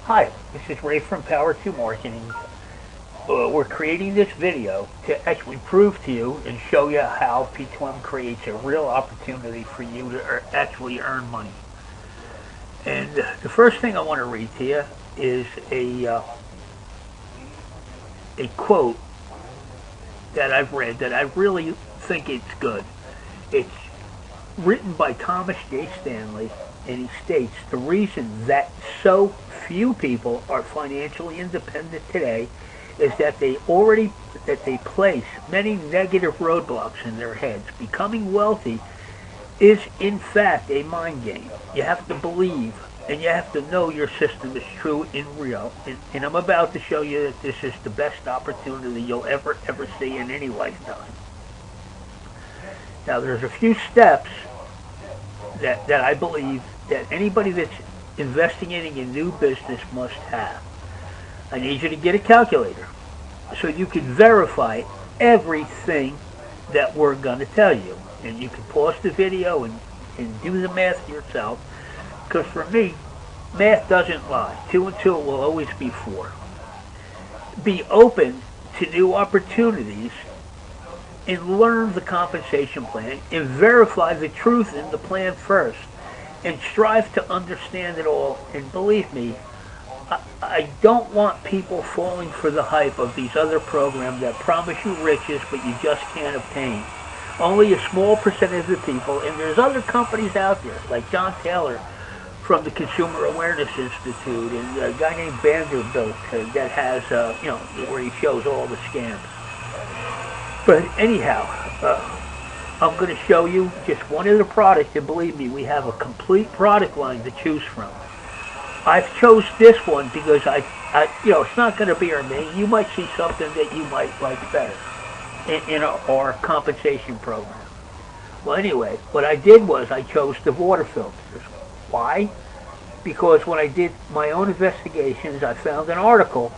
Hi, this is Ray from Power 2 Marketing. We're creating this video to actually prove to you and show you how P2M creates a real opportunity for you to actually earn money. And the first thing I want to read to you is a quote that I've read that I really think it's good. It's written by Thomas J. Stanley, and he states the reason that so few people are financially independent today is that they place many negative roadblocks in their heads. Becoming wealthy is in fact a mind game. You have to believe and you have to know your system is true and real. And I'm about to show you that this is the best opportunity you'll ever see in any lifetime. Now there's a few steps that I believe that anybody that's investing in a new business must have. I need you to get a calculator so you can verify everything that we're going to tell you. And you can pause the video and do the math yourself, because for me, math doesn't lie. 2 and 2 will always be 4. Be open to new opportunities and learn the compensation plan and verify the truth in the plan first and strive to understand it all. And believe me, I don't want people falling for the hype of these other programs that promise you riches but you just can't obtain. Only a small percentage of people, and there's other companies out there like John Taylor from the Consumer Awareness Institute and a guy named Vanderbilt that has, where he shows all the scams. But anyhow, I'm going to show you just one of the products, and believe me, we have a complete product line to choose from. I've chose this one because it's not going to be our main. You might see something that you might like better in our compensation program. Well, anyway, what I did was I chose the water filters. Why? Because when I did my own investigations, I found an article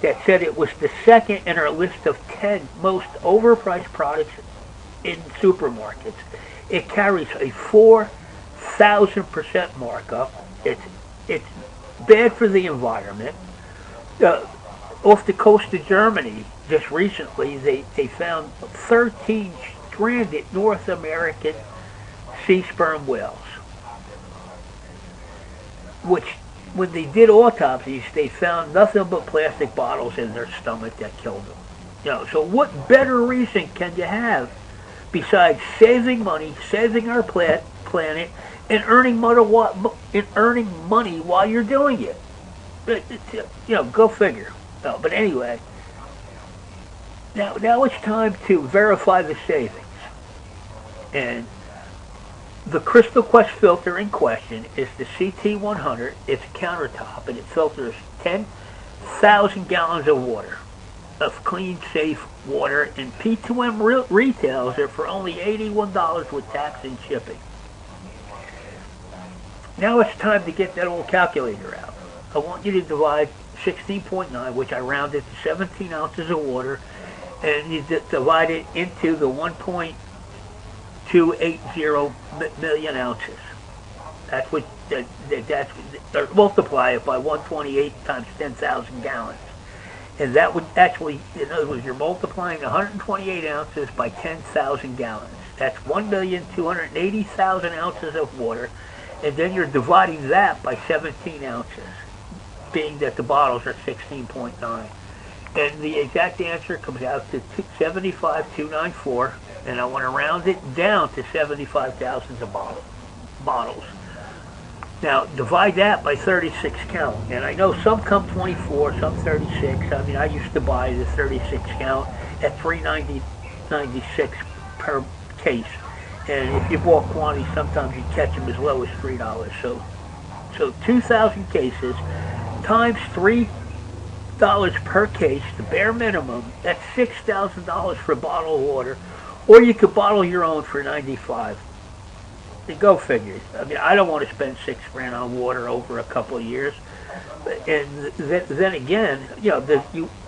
that said it was the second in our list of 10 most overpriced products in supermarkets. It carries a 4,000% markup. It's bad for the environment. Off the coast of Germany, just recently, they found 13 stranded North American sea sperm whales, which, when they did autopsies, they found nothing but plastic bottles in their stomach that killed them. So what better reason can you have besides saving money, saving our planet, and earning money while you're doing it? Go figure. No, but anyway, now it's time to verify the savings. And the Crystal Quest filter in question is the CT100. It's a countertop, and it filters 10,000 gallons of water, of clean, safe water, and P2M retails it for only $81 with tax and shipping. Now it's time to get that old calculator out. I want you to divide 16.9, which I rounded to 17 ounces of water, and you divide it into the 1.280 million ounces. That's what multiply it by 128 times 10,000 gallons. And that would actually, in other words, you're multiplying 128 ounces by 10,000 gallons. That's 1,280,000 ounces of water. And then you're dividing that by 17 ounces, being that the bottles are 16.9. And the exact answer comes out to 75,294. And I want to round it down to 75,000 bottles. Now, divide that by 36 count. And I know some come 24, some 36. I mean, I used to buy the 36 count at $3.96 per case. And if you bought quantity, sometimes you catch them as low as $3. So 2,000 cases times $3 per case, the bare minimum, that's $6,000 for a bottle of water. Or you could bottle your own for $95. Go figure. I mean, I don't want to spend $6,000 on water over a couple of years. And then again,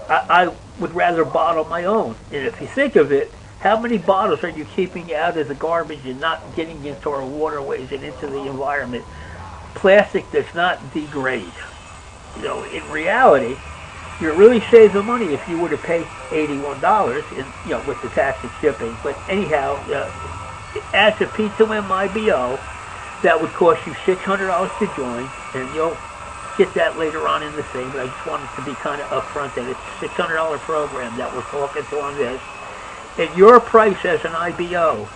I would rather bottle my own. And if you think of it, how many bottles are you keeping out of the garbage and not getting into our waterways and into the environment? Plastic does not degrade. in reality, you're really saving money if you were to pay $81 with the tax and shipping. But anyhow, as a P2M IBO, that would cost you $600 to join, and you'll get that later on in the thing. But I just wanted to be kind of upfront that it's a $600 program that we're talking to on this. And your price as an IBO,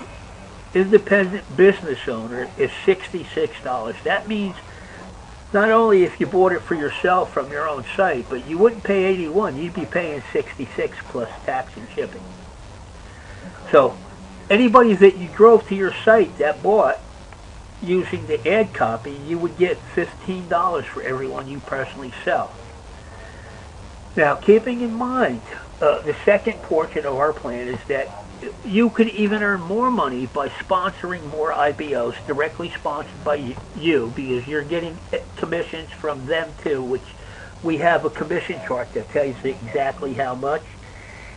independent business owner, is $66. That means not only if you bought it for yourself from your own site, but you wouldn't pay 81, you'd be paying 66 plus tax and shipping. So anybody that you drove to your site that bought using the ad copy, you would get $15 for everyone you personally sell. Now, keeping in mind, the second portion of our plan is that you could even earn more money by sponsoring more IBOs, directly sponsored by you, because you're getting commissions from them too, which we have a commission chart that tells you exactly how much.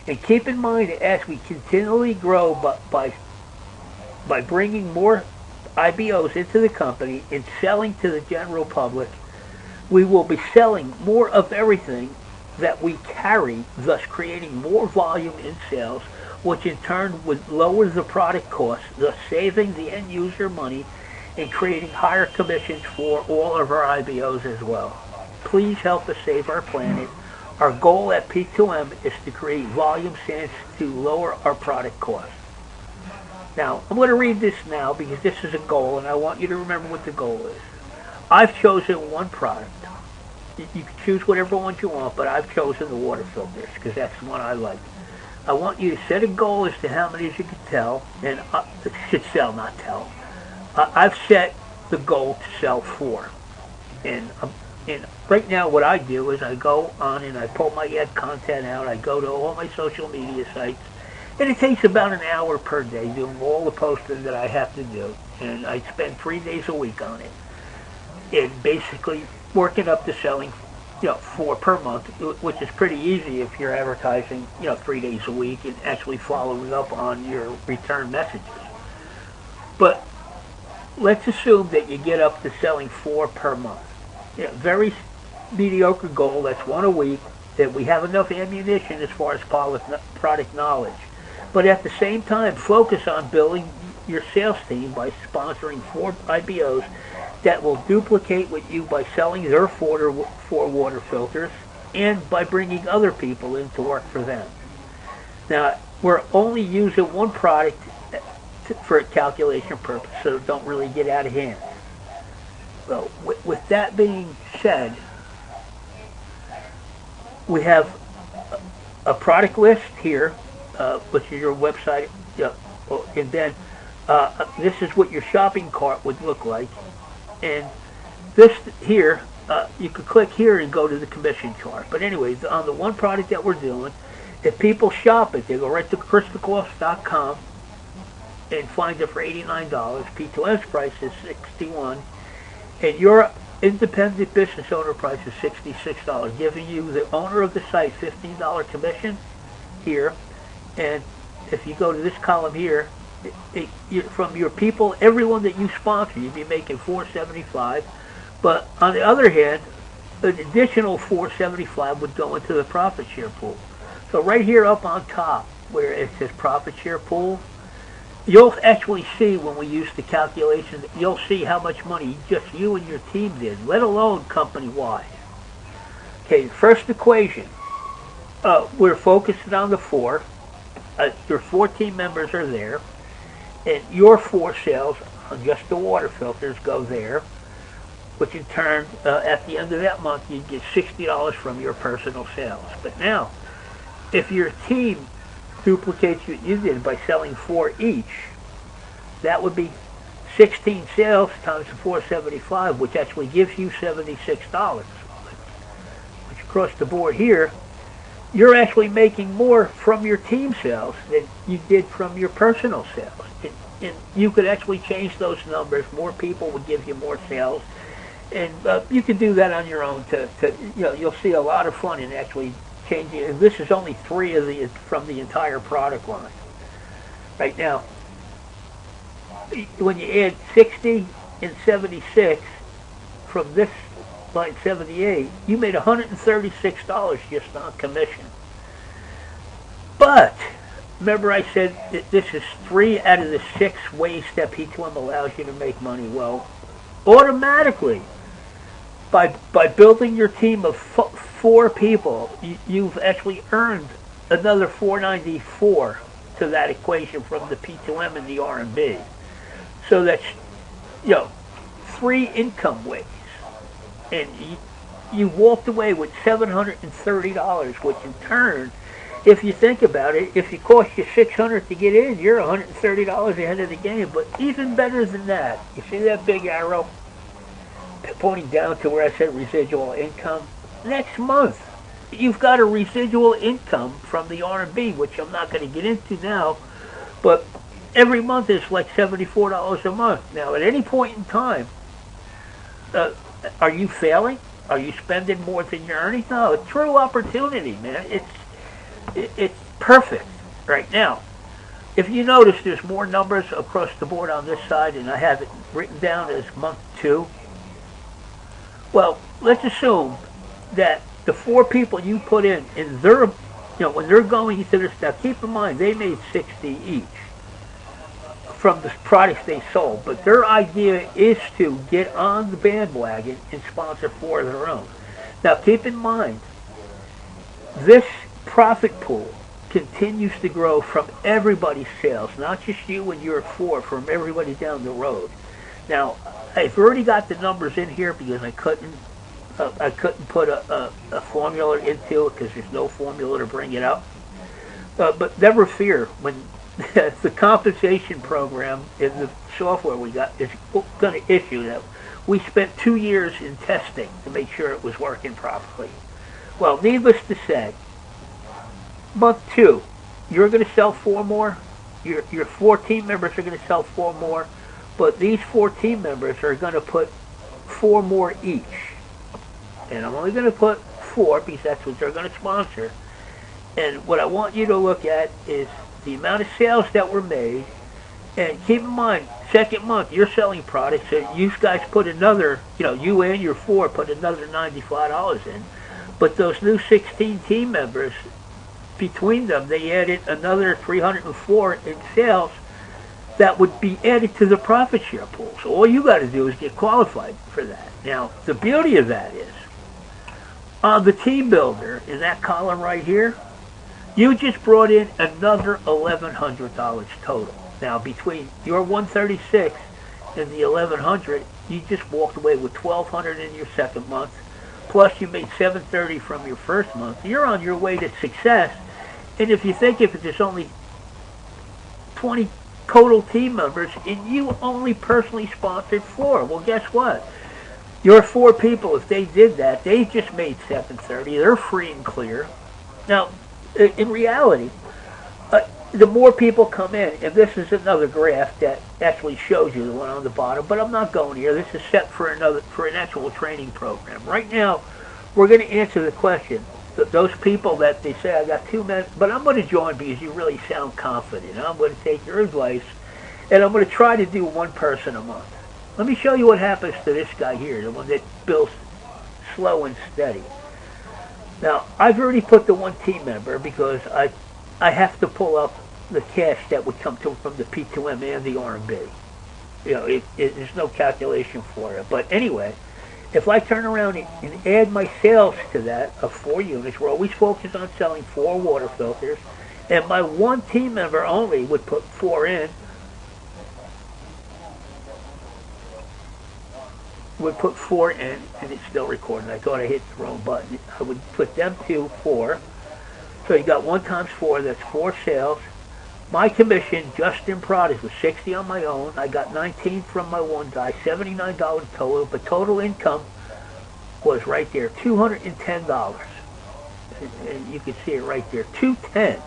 And keep in mind that as we continually grow by bringing more IBOs into the company and selling to the general public, we will be selling more of everything that we carry, thus creating more volume in sales, which in turn would lower the product cost, thus saving the end user money and creating higher commissions for all of our IBOs as well. Please help us save our planet. Our goal at P2M is to create volume sales to lower our product cost. Now, I'm going to read this now because this is a goal, and I want you to remember what the goal is. I've chosen one product. You can choose whatever one you want, but I've chosen the water filters because that's the one I like. I want you to set a goal as to how many you can tell, and should sell, not tell. I've set the goal to sell 4. And right now what I do is I go on and I pull my ad content out. I go to all my social media sites. And it takes about an hour per day doing all the posting that I have to do. And I spend 3 days a week on it. And basically working up to selling 4 per month, which is pretty easy if you're advertising 3 days a week and actually following up on your return messages. But let's assume that you get up to selling 4 per month. Very mediocre goal. That's 1 a week. That we have enough ammunition as far as product knowledge. But at the same time, focus on building your sales team by sponsoring 4 IBOs that will duplicate with you by selling their 4 water filters and by bringing other people in to work for them. Now, we're only using one product for a calculation purpose, so don't really get out of hand. Well, with that being said, we have a product list here, which is your website, and then this is what your shopping cart would look like. And this here, you could click here and go to the commission chart. But anyways, on the one product that we're doing, if people shop it, they go right to chrismccoss.com and find it for $89. P2M's price is $61, and your independent business owner price is $66, giving you, the owner of the site, $15 commission here. And if you go to this column here, from your people, everyone that you sponsor, you'd be making $475. But on the other hand, an additional $475 would go into the profit share pool. So right here up on top, where it says profit share pool, you'll actually see when we use the calculation, you'll see how much money just you and your team did, let alone company-wide. Okay, first equation, we're focusing on the 4. Your 4 team members are there, and your 4 sales on just the water filters go there, which in turn, at the end of that month, you get $60 from your personal sales. But now, if your team duplicates what you did by selling 4 each, that would be 16 sales times the $475, which actually gives you $76. Which across the board here, you're actually making more from your team sales than you did from your personal sales. And you could actually change those numbers. More people would give you more sales. And you can do that on your own. You'll see a lot of fun in actually changing. And this is only 3 from the entire product line. Right now, when you add 60 and 76 from this line 78, you made $136 just on commission. But remember I said that this is 3 out of the 6 ways that P2M allows you to make money. Well, automatically, by building your team of 4 people, you've actually earned another $494 to that equation from the P2M and the R&B. So that's, 3 income ways. And you walked away with $730, which in turn, if you think about it, if it cost you $600 to get in, you're $130 ahead of the game. But even better than that, you see that big arrow pointing down to where I said residual income? Next month, you've got a residual income from the R&B, which I'm not going to get into now, but every month is like $74 a month. Now, at any point in time, are you failing? Are you spending more than you're earning? No, it's true opportunity, man. It's perfect right now. If you notice, there's more numbers across the board on this side, and I have it written down as month 2. Well, let's assume that the 4 people you put in their, when they're going into this, now keep in mind, they made $60 each from the products they sold, but their idea is to get on the bandwagon and sponsor 4 of their own. Now keep in mind, this profit pool continues to grow from everybody's sales, not just you and your 4, from everybody down the road. Now, I've already got the numbers in here because I couldn't put a formula into it because there's no formula to bring it up. But never fear, when the compensation program in the software we got is going to issue that. We spent 2 years in testing to make sure it was working properly. Well, needless to say, month 2, you're going to sell 4 more. Your 4 team members are going to sell 4 more. But these 4 team members are going to put 4 more each. And I'm only going to put 4 because that's what they're going to sponsor. And what I want you to look at is the amount of sales that were made. And keep in mind, second month, you're selling products. So you guys put another, you and your 4 put another $95 in. But those new 16 team members, between them, they added another $304 in sales that would be added to the profit share pool. So all you got to do is get qualified for that. Now, the beauty of that is, on the team builder, in that column right here, you just brought in another $1,100 total. Now, between your 136 and the 1,100, you just walked away with $1,200 in your second month, plus you made $730 from your first month. You're on your way to success. And if you think if there's only 20 total team members and you only personally sponsored 4, well, guess what? Your 4 people, if they did that, they just made $730. They're free and clear. Now, in reality, the more people come in, and this is another graph that actually shows you the one on the bottom, but I'm not going here. This is set for an actual training program. Right now, we're going to answer the question. Those people that they say, I got 2 men, but I'm going to join because you really sound confident. I'm going to take your advice, and I'm going to try to do 1 person a month. Let me show you what happens to this guy here, the one that builds slow and steady. Now, I've already put the 1 team member because I have to pull up the cash that would come from the P2M and the R&B. There's no calculation for it. But anyway, if I turn around and add my sales to that of 4 units, we're always focused on selling 4 water filters, and my 1 team member only would put 4 in, and it's still recording. I thought I hit the wrong button. I would put them to 4. So you got 1 times 4, that's 4 sales. My commission just in product was $60 on my own. I got $19 from my 1 guy, $79 total, but total income was right there, $210. And you can see it right there, $210.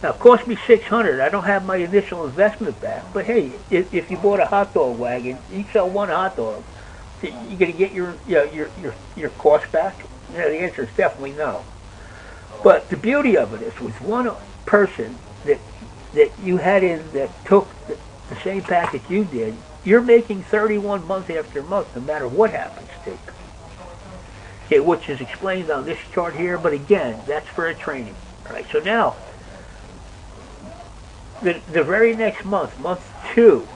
Now, it cost me $600. I don't have my initial investment back, but hey, if you bought a hot dog wagon, you sell 1 hot dog, you're going to get your cost back? The answer is definitely no. But the beauty of it is, with 1 person that you had in that took the same package you did, you're making 31 month after month, no matter what happens to you. okay, which is explained on this chart here, but again, that's for a training. All right, so now, the very next month, month 2,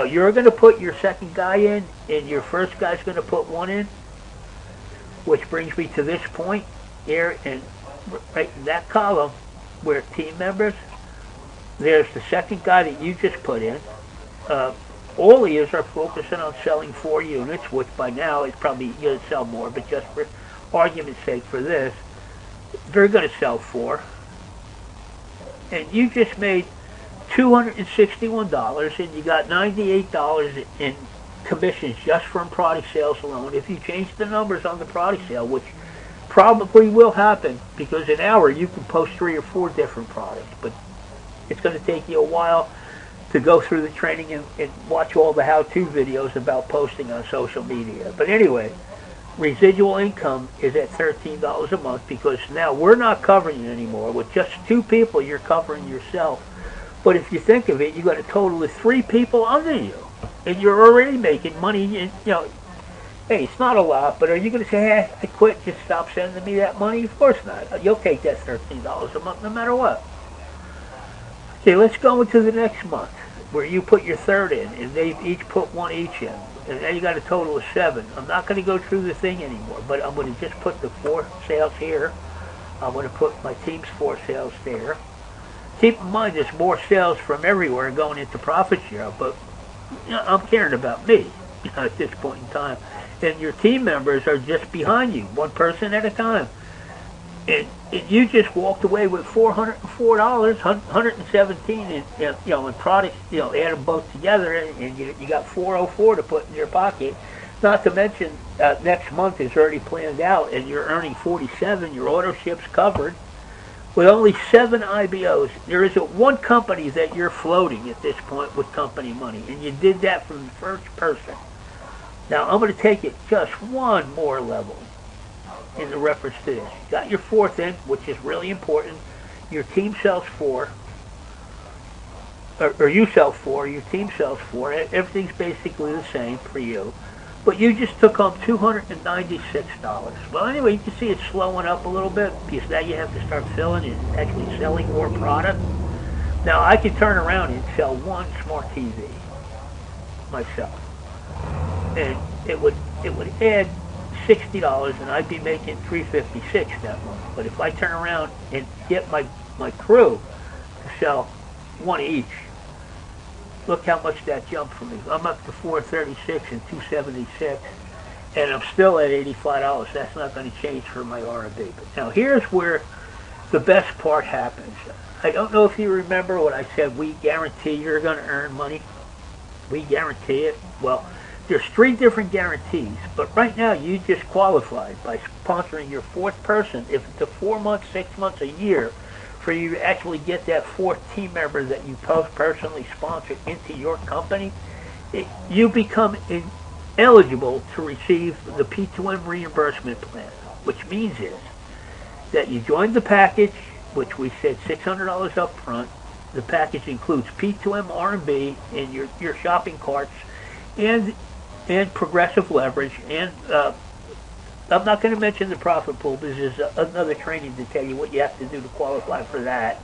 you're going to put your second guy in, and your first guy's going to put one in, which brings me to this point here, and right in that column where team members, there's the second guy that you just put in. All of yous are focusing on selling 4 units, which by now is probably going to sell more, but just for argument's sake for this, they're going to sell 4. And you just made $261, and you got $98 in commissions just from product sales alone. If you change the numbers on the product sale, which probably will happen, because an hour you can post 3 or 4 different products, but it's going to take you a while to go through the training and watch all the how-to videos about posting on social media. But anyway, residual income is at $13 a month, because now we're not covering it anymore. With just 2 people, you're covering yourself. But if you think of it, you got a total of 3 people under you, and you're already making money. And, you know, hey, it's not a lot, but are you going to say, hey, I quit, just stop sending me that money? Of course not. You'll take that $13 a month no matter what. Okay, let's go into the next month, where you put your third in, and they each put 1 each in. And now you got a total of 7. I'm not going to go through the thing anymore, but I'm going to just put the 4 sales here. I'm going to put my team's 4 sales there. Keep in mind, there's more sales from everywhere going into profit share, but you know, I'm caring about me, you know, at this point in time. And your team members are just behind you, 1 person at a time. And you just walked away with $404, $117 in, you know, in products, you know, add them both together, and you got $404 to put in your pocket. Not to mention, next month is already planned out, and you're earning $47. Your auto ship's covered. With only 7 IBOs, there isn't 1 company that you're floating at this point with company money, and you did that from the first person. Now I'm going to take it just 1 more level in the reference to this. You got your 4th in, which is really important. Your team sells 4, or you sell 4, your team sells 4. Everything's basically the same for you. But you just took home $296. Well, anyway, you can see it's slowing up a little bit, because now you have to start filling and actually selling more product. Now, I could turn around and sell 1 smart TV myself, and it would add $60, and I'd be making $356 that month. But if I turn around and get my crew to sell 1 each, look how much that jumped for me. I'm up to $436 and $276, and I'm still at $85. That's not going to change for my R&B. But now here's where the best part happens. I don't know if you remember what I said. We guarantee you're going to earn money. We guarantee it. Well, there's 3 different guarantees, but right now you just qualified by sponsoring your 4th person. If it's a 4 months, 6 months, a year, for you to actually get that 4th team member that you personally sponsored into your company, you become eligible to receive the P2M reimbursement plan, which means is that you join the package, which we said $600 up front. The package includes P2M R&B in your shopping carts, and progressive leverage, and I'm not going to mention the profit pool, because there's another training to tell you what you have to do to qualify for that.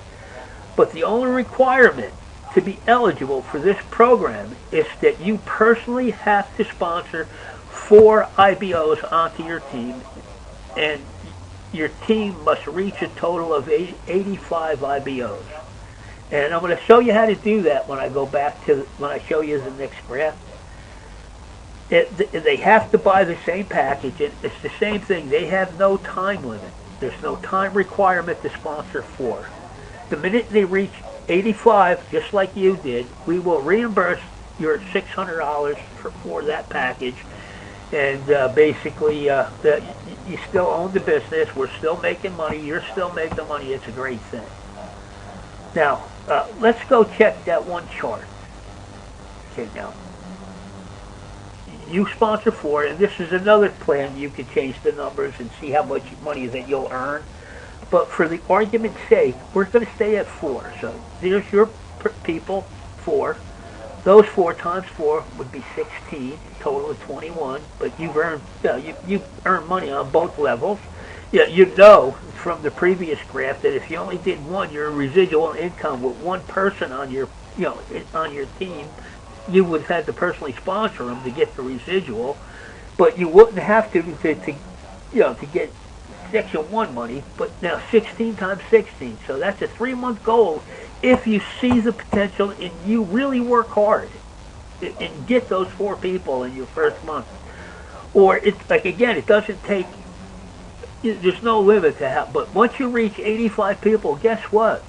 But the only requirement to be eligible for this program is that you personally have to sponsor 4 IBOs onto your team, and your team must reach a total of 85 IBOs. And I'm going to show you how to do that when I go back to, when I show you the next graph. They have to buy the same package, and it's the same thing. They have no time limit. There's no time requirement to sponsor 4. The minute they reach 85, just like you did, we will reimburse your $600 for that package. And basically, you still own the business. We're still making money. You're still making money. It's a great thing. Now, let's go check that 1 chart. Okay, now. You sponsor 4, and this is another plan. You can change the numbers and see how much money that you'll earn. But for the argument's sake, we're going to stay at 4. So there's your people, 4. Those 4 times 4 would be 16, total of 21. But you've earned, you earn money on both levels. Yeah, you know from the previous graph that if you only did one, your residual income with one person on your, on your team, you would have had to personally sponsor them to get the residual, but you wouldn't have to get Section 1 money. But now 16 times 16, so that's a 3-month goal if you see the potential and you really work hard and get those 4 people in your first month. Or it's like, again, it doesn't take, there's no limit to how, but once you reach 85 people, guess what?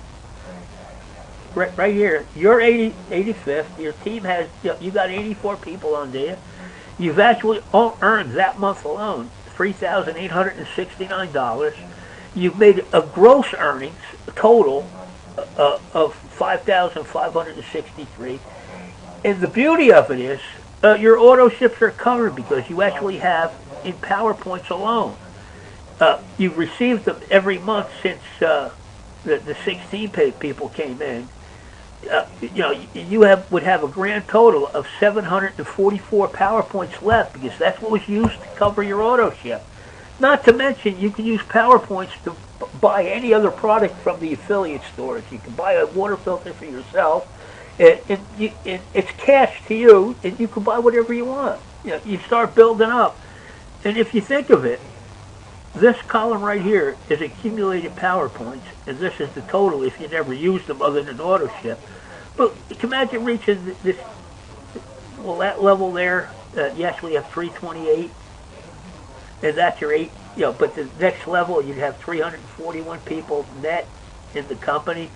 Right here, you're 85th, your team has, you got 84 people on there. You've actually earned that month alone $3,869. You've made a gross earnings total of $5,563. And the beauty of it is, your auto ships are covered because you actually have, in PowerPoints alone, you've received them every month since the 16 people came in. You would have a grand total of 744 PowerPoints left because that's what was used to cover your auto ship. Not to mention, you can use PowerPoints to buy any other product from the affiliate stores. You can buy a water filter for yourself, and it's cash to you, and you can buy whatever you want. You start building up, and if you think of it, this column right here is accumulated PowerPoints, and this is the total if you never used them other than auto ship. But imagine reaching this, that level there, you actually have 328, and that's your 8, but the next level you'd have 341 people net in the company,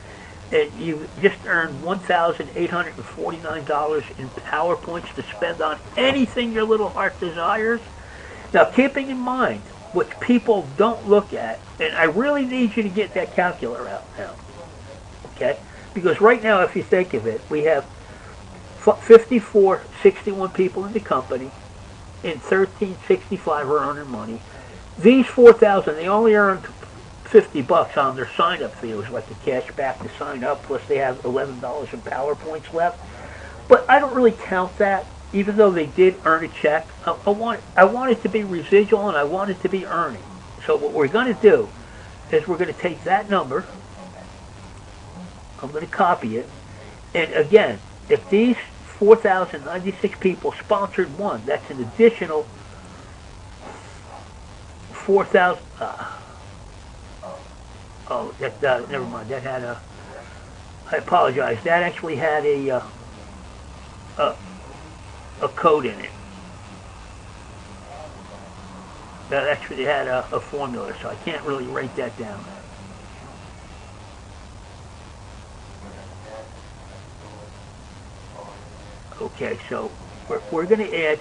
and you just earned $1,849 in PowerPoints to spend on anything your little heart desires. Now, keeping in mind, which people don't look at, and I really need you to get that calculator out now, okay? Because right now, if you think of it, we have 5461 people in the company, and 1365 are earning money. These 4,000, they only earned $50 on their sign-up fee. It was like the cash back to sign up, plus they have $11 in PowerPoints left. But I don't really count that, even though they did earn a check. I want it to be residual, and I want it to be earning. So what we're going to do is we're going to take that number, I'm going to copy it, and again, if these 4,096 people sponsored one, that's an additional 4,000. Never mind. That had a. I apologize. That actually had a code in it. That actually had a formula, so I can't really write that down. Okay, so we're going to add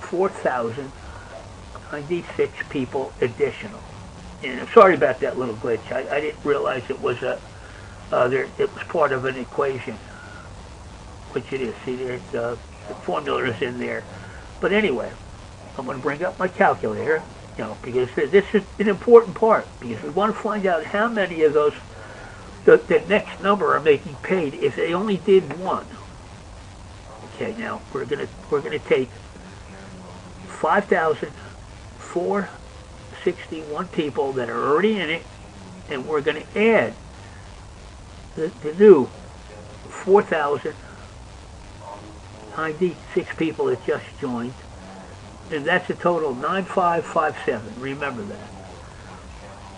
4,096 people additional. And I'm sorry about that little glitch. I didn't realize it was it was part of an equation, which it is. See, there's the formula is in there. But anyway, I'm going to bring up my calculator, because this is an important part, because we want to find out how many of those the next number are making paid if they only did one. Okay, now we're gonna take 5,461 people that are already in it, and we're gonna add the new 4,096 people that just joined, and that's a total of 9557. Remember that.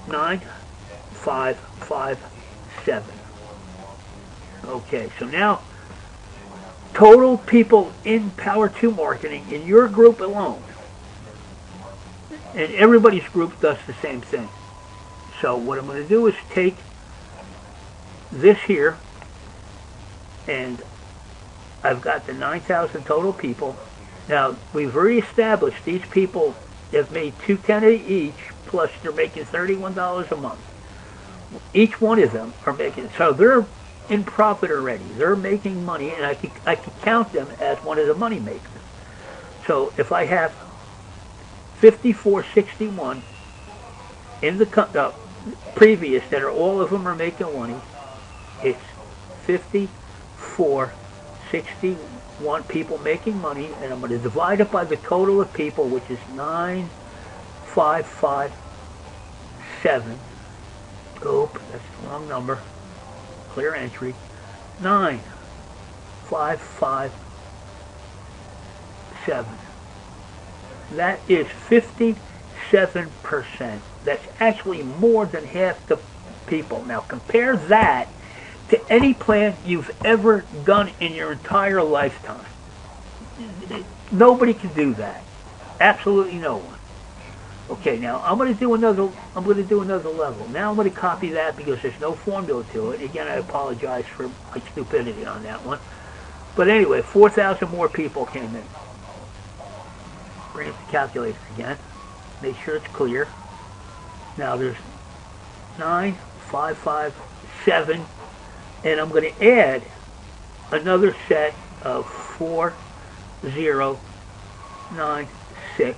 9557. Okay, so now total people in Power 2 marketing in your group alone, and everybody's group does the same thing. So what I'm going to do is take this here, and I've got the 9,000 total people. Now we've already established these people have made $210 each, plus they're making $31 a month. Each one of them are making, so they're in profit already. They're making money, and I could count them as one of the money makers. So if I have 5461 in the previous that are all of them are making money, it's 5461 61 people making money, and I'm going to divide it by the total of people, which is 9,557. Oop, that's the wrong number. Clear entry. 9,557. That is 57%. That's actually more than half the people. Now compare that to any plan you've ever done in your entire lifetime. Nobody can do that. Absolutely no one. Okay, now I'm going to do another level. Now I'm going to copy that because there's no formula to it. Again, I apologize for my stupidity on that one. But anyway, 4,000 more people came in. Bring up the calculator again. Make sure it's clear. Now there's 9,557, and I'm going to add another set of 4,096,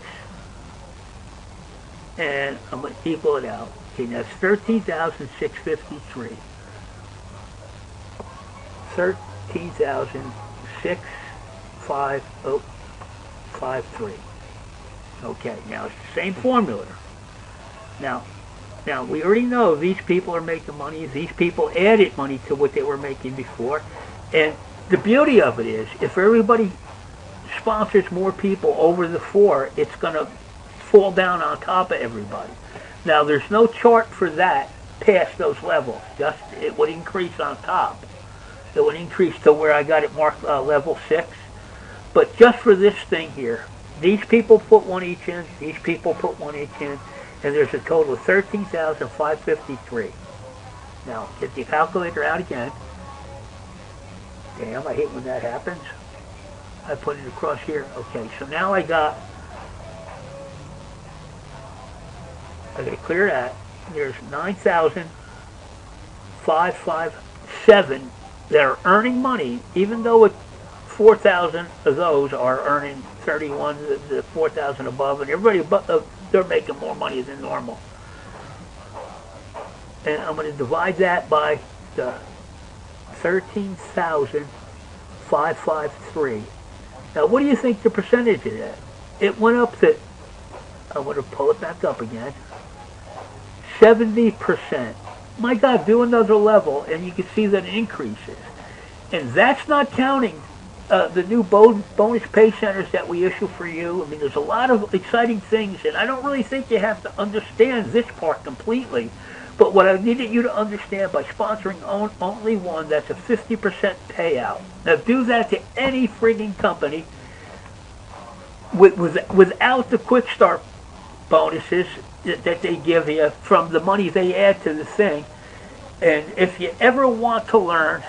and I'm going to equal it out. Okay, that's 13,653. 13,653. Okay, now it's the same formula. Now we already know these people are making money. These people added money to what they were making before. And the beauty of it is, if everybody sponsors more people over the 4, it's going to fall down on top of everybody. Now, there's no chart for that past those levels. Just it would increase on top. It would increase to where I got it marked level 6. But just for this thing here, these people put one each in, these people put one each in, and there's a total of 13,553. Now, get the calculator out again. Damn, I hate when that happens. I put it across here. Okay, so now I got clear that. There's 9,557 that are earning money, even though 4,000 of those are earning 31, the 4,000 above, and everybody above, they're making more money than normal. And I'm going to divide that by the 13,553. Now, what do you think the percentage is that? It went up to, I'm going to pull it back up again, 70%. My God, do another level, and you can see that it increases. And that's not counting the new bonus pay centers that we issue for you. I mean, there's a lot of exciting things, and I don't really think you have to understand this part completely. But what I needed you to understand, by sponsoring only one, that's a 50% payout. Now, do that to any frigging company without the quick start bonuses that they give you from the money they add to the thing. And if you ever want to learn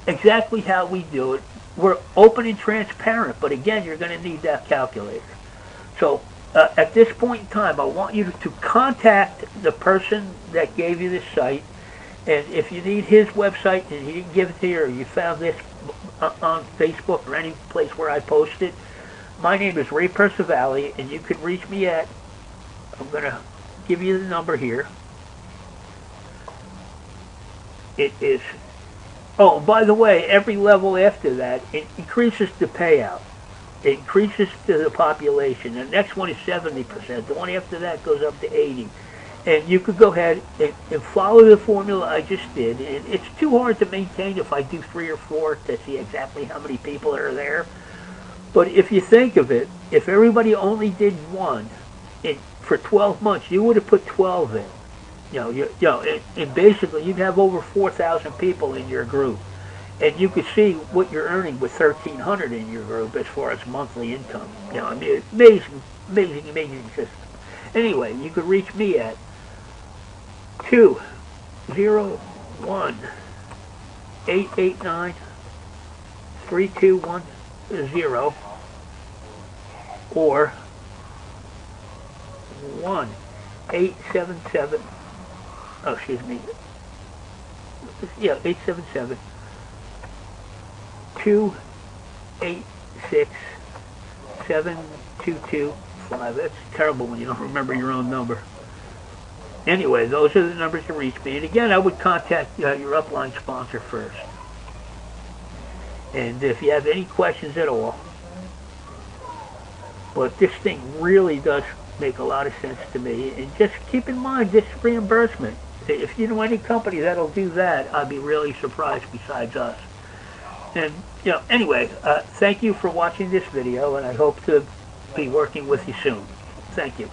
exactly how we do it, we're open and transparent, but again, you're going to need that calculator. So at this point in time, I want you to contact the person that gave you this site, and if you need his website and he didn't give it to you, or you found this on Facebook or any place where I post it, my name is Ray Percivali, and you can reach me at, I'm going to give you the number here. It is, oh, by the way, every level after that, it increases the payout. It increases to the population. The next one is 70%. The one after that goes up to 80%. And you could go ahead and follow the formula I just did. And it's too hard to maintain if I do 3 or 4 to see exactly how many people are there. But if you think of it, if everybody only did one for 12 months, you would have put 12 in. And basically you'd have over 4,000 people in your group. And you could see what you're earning with 1,300 in your group as far as monthly income. I mean, amazing system. Anyway, you could reach me at 201-889-3210 or 1-877, oh, excuse me, yeah, 877 286-7225. That's terrible when you don't remember your own number. Anyway, those are the numbers to reach me. And again, I would contact your upline sponsor first. And if you have any questions at all, but this thing really does make a lot of sense to me. And just keep in mind this reimbursement. If you know any company that'll do that, I'd be really surprised besides us. And, anyway, thank you for watching this video, and I hope to be working with you soon. Thank you.